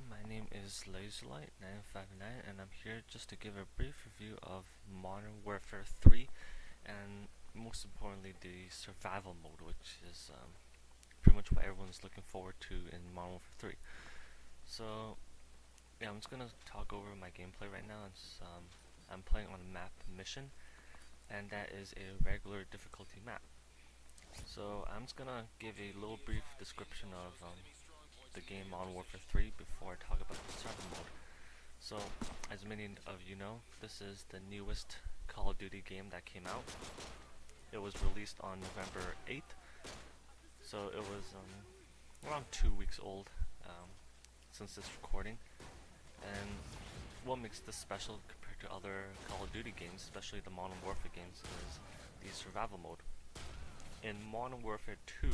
my name is Lazerlight959 and I'm here just to give a brief review of Modern Warfare 3 and most importantly the survival mode, which is pretty much what everyone's looking forward to in Modern Warfare 3. So yeah, I'm just gonna talk over my gameplay right now. I'm playing on map Mission, and that is a regular difficulty map. So I'm just gonna give a little brief description of the game Modern Warfare 3 before I talk about the survival mode. So, as many of you know, this is the newest Call of Duty game that came out. It was released on November 8th, so it was around 2 weeks old since this recording. And what makes this special compared to other Call of Duty games, especially the Modern Warfare games, is the survival mode. In Modern Warfare 2,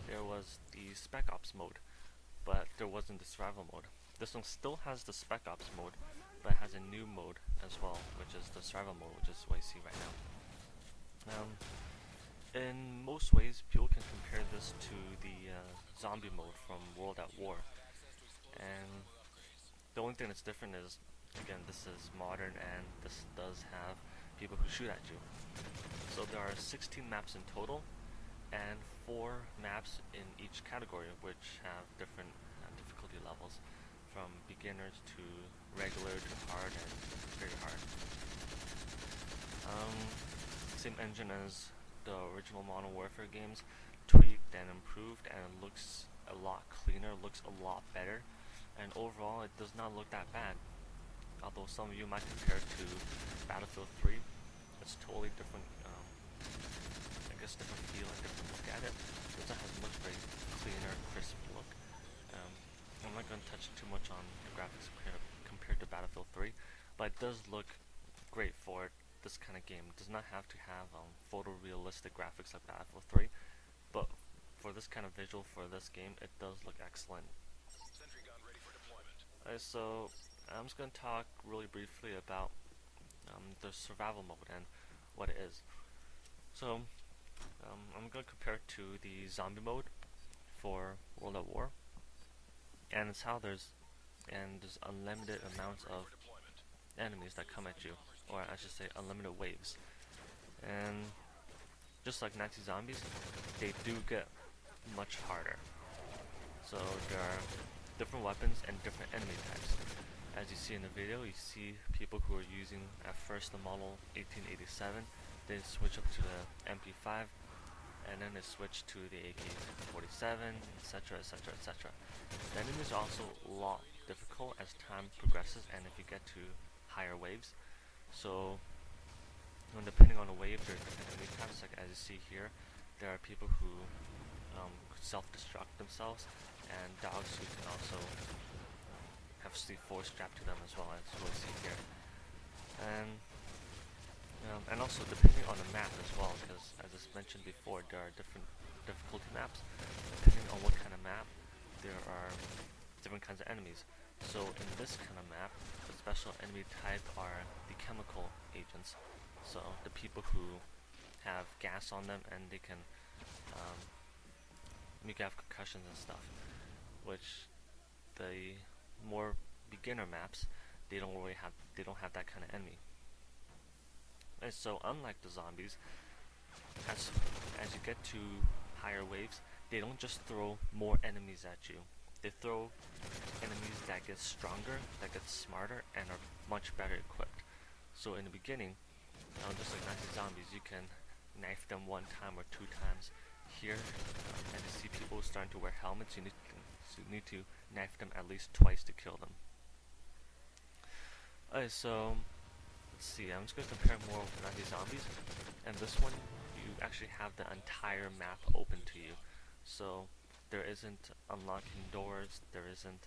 there was the Spec Ops mode, but there wasn't the survival mode. This one still has the Spec Ops mode, but has a new mode as well, which is the survival mode, which is what you see right now. In most ways, people can compare this to the zombie mode from World at War, and the only thing that's different is, again, this is modern and this does have people who shoot at you. So there are 16 maps in total, and 4 maps in each category, which have different difficulty levels, from beginners to regular to hard and very hard. Same engine as the original Modern Warfare games, tweaked and improved, and it looks a lot cleaner, looks a lot better, and overall it does not look that bad. Although some of you might compare it to Battlefield 3, it's totally different. Different feel and different look at it. It doesn't have much very cleaner, crisp look. I'm not going to touch too much on the graphics compared to Battlefield 3, but it does look great for this kind of game. It does not have to have photorealistic graphics like Battlefield 3, but for this kind of visual for this game, it does look excellent. So I'm just going to talk really briefly about the survival mode and what it is. So I'm going to compare it to the zombie mode for World at War, and it's how there's unlimited amounts of enemies that come at you, or I should say unlimited waves. And just like Nazi zombies, they do get much harder. So there are different weapons and different enemy types. As you see in the video, you see people who are using at first the model 1887, they switch up to the MP5, and then they switch to the AK-47, etc, etc, etc. The enemies are also a lot difficult as time progresses and if you get to higher waves. So depending on the wave, there are different enemy types. Like as you see here, there are people who self-destruct themselves, and dogs who can also have C4 strapped to them as well, as you will see here. And also depending on the map as well, because as I mentioned before, there are different difficulty maps. Depending on what kind of map, there are different kinds of enemies. So in this kind of map, the special enemy type are the chemical agents. So the people who have gas on them and they can make you have concussions and stuff, which the more beginner maps, they don't have that kind of enemy. And so unlike the zombies, as you get to higher waves, they don't just throw more enemies at you. They throw enemies that get stronger, that get smarter, and are much better equipped. So in the beginning, just like Nazi zombies, you can knife them 1 time or 2 times. Here, and you see people starting to wear helmets, you need to knife them at least twice to kill them. So let's see, I'm just going to compare more with Nazi zombies, and this one, you actually have the entire map open to you. So there isn't unlocking doors, there isn't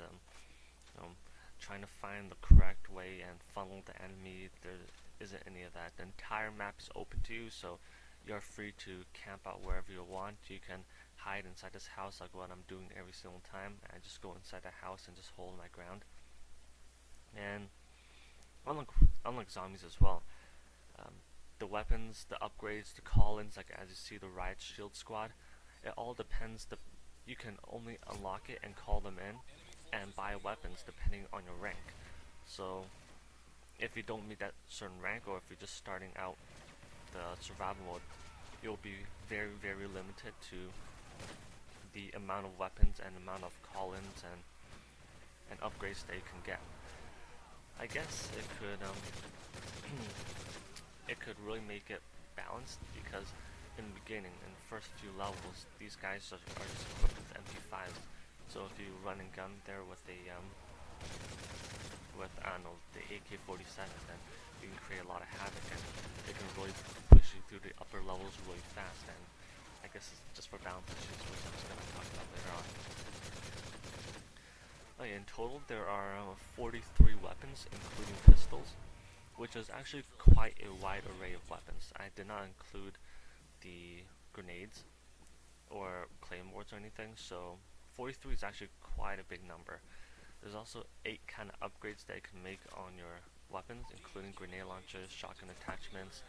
trying to find the correct way and funnel the enemy, there isn't any of that. The entire map is open to you, so you're free to camp out wherever you want. You can hide inside this house like what I'm doing every single time. I just go inside the house and just hold my ground. And unlike zombies as well, the weapons, the upgrades, the call-ins, like as you see the Riot Shield Squad, it all depends. You can only unlock it and call them in, and and buy weapons depending on your rank. So if you don't meet that certain rank, or if you're just starting out the survival mode, you'll be very limited to the amount of weapons and amount of call-ins and upgrades that you can get. I guess it could it could really make it balanced, because in the beginning, in the first few levels, these guys are just equipped with MP5s. So if you run and gun there with a I don't know, the AK-47, then you can create a lot of havoc, and it can really push you through the upper levels really fast. And I guess it's just for balance issues, which I'm just gonna talk about later on. Okay, in total, there are 43 weapons, including pistols, which is actually quite a wide array of weapons. I did not include the grenades or claymores or anything, so 43 is actually quite a big number. There's also 8 kind of upgrades that you can make on your weapons, including grenade launchers, shotgun attachments,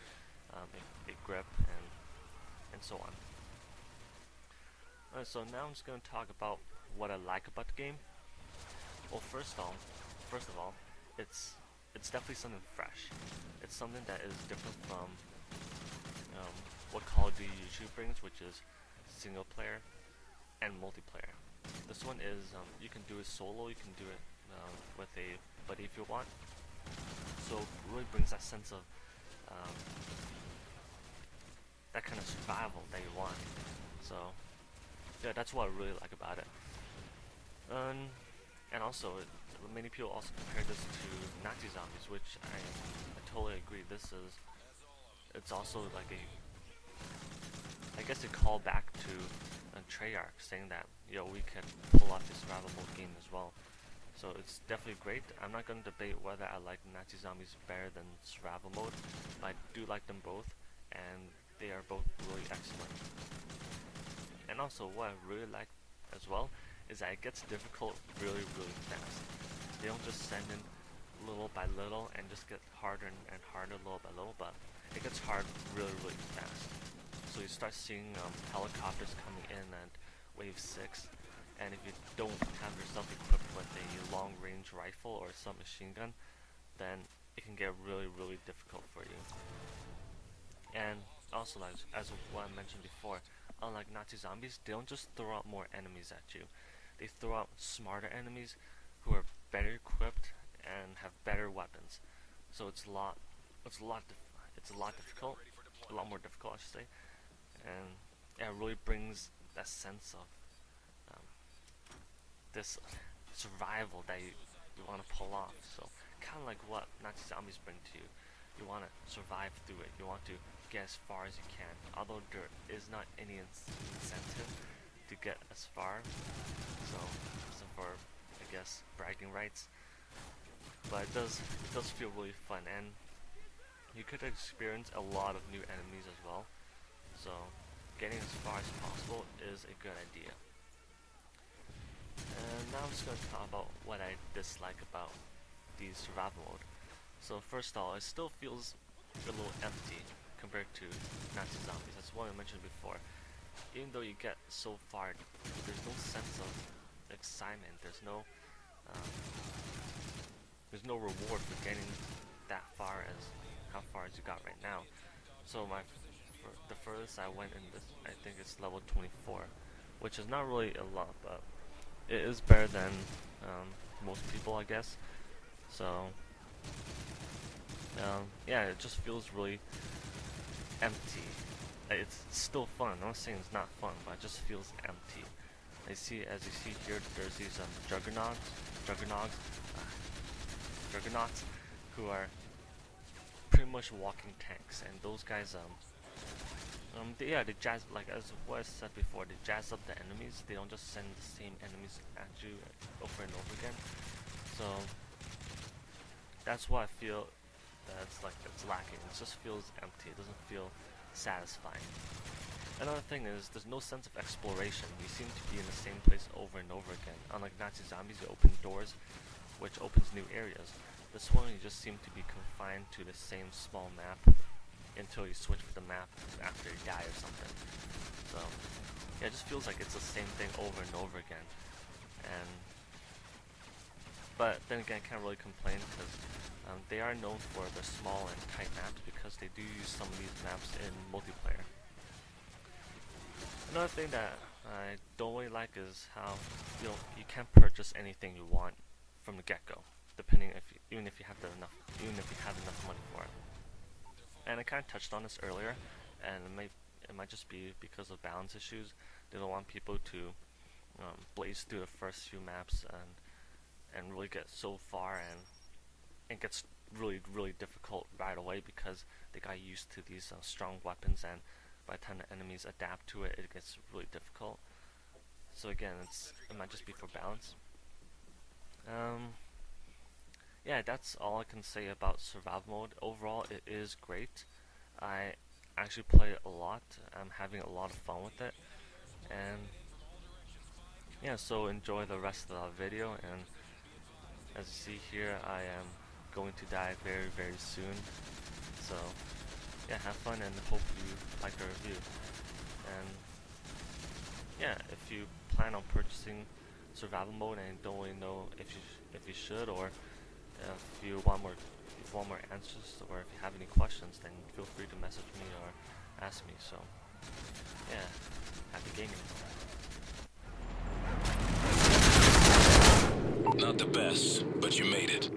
a grip, and so on. So now I'm just going to talk about what I like about the game. Well, first of all, it's definitely something fresh. It's something that is different from what Call of Duty usually brings, which is single player and multiplayer. This one is, you can do it solo, you can do it with a buddy if you want. So it really brings that sense of that kind of survival that you want. So yeah, that's what I really like about it. And also, many people also compare this to Nazi Zombies, which I totally agree. It's also like I guess a call back to Treyarch, saying that we can pull off the survival mode game as well. So it's definitely great. I'm not going to debate whether I like Nazi Zombies better than survival mode, but I do like them both, and they are both really excellent. And also, what I really like as well is that it gets difficult really fast. They don't just send in little by little and just get harder and harder little by little, but it gets hard really fast. So you start seeing helicopters coming in at wave 6, and if you don't have yourself equipped with a long-range rifle or submachine gun, then it can get really difficult for you. And also, as what I mentioned before, unlike Nazi Zombies, they don't just throw out more enemies at you. They throw out smarter enemies who are better equipped and have better weapons. So it's a lot difficult, a lot more difficult, I should say. And it really brings that sense of this survival that you want to pull off. So kind of like what Nazi Zombies bring to you. You want to survive through it. You want to get as far as you can. Although there is not any incentive to get as far. So for, I guess, bragging rights. But it does feel really fun, and you could experience a lot of new enemies as well. So getting as far as possible is a good idea. And now I'm just going to talk about what I dislike about the survival mode. So first of all, it still feels a little empty compared to Nazi Zombies. That's what I mentioned before. Even though you get so far, there's no sense of excitement. There's no reward for getting that far as how far as you got right now. So the furthest I went in this, I think it's level 24, which is not really a lot, but it is better than most people, I guess. So yeah, it just feels really empty. It's still fun. I'm not saying it's not fun, but it just feels empty. As you see here, there's these juggernauts who are pretty much walking tanks, and those guys they jazz, like as what I said before, they jazz up the enemies. They don't just send the same enemies at you over and over again. So that's why I feel that it's lacking. It just feels empty. It doesn't feel satisfying. Another thing is there's no sense of exploration. You seem to be in the same place over and over again. Unlike Nazi Zombies, you open doors, which opens new areas. This one, you just seem to be confined to the same small map until you switch the map after you die or something. So yeah, it just feels like it's the same thing over and over again. And But then again, I can't really complain because they are known for their small and tight maps because they do use some of these maps in multiplayer. Another thing that I don't really like is how you can't purchase anything you want from the get-go, depending even if you have enough money for it. And I kind of touched on this earlier, and it might just be because of balance issues. They don't want people to blaze through the first few maps and really get so far, and it gets really difficult right away because they got used to these strong weapons, and by the time the enemies adapt to it, it gets really difficult. So again, it might just be for balance. Yeah, that's all I can say about survival mode. Overall, it is great. I actually play it a lot. I'm having a lot of fun with it, and yeah, so enjoy the rest of the video. And as you see here, I am going to die very soon. So yeah, have fun and hope you like the review. And yeah, if you plan on purchasing survival mode and don't really know if you should, or if you want more answers, or if you have any questions, then feel free to message me or ask me. So yeah, happy gaming. Not the best, but you made it.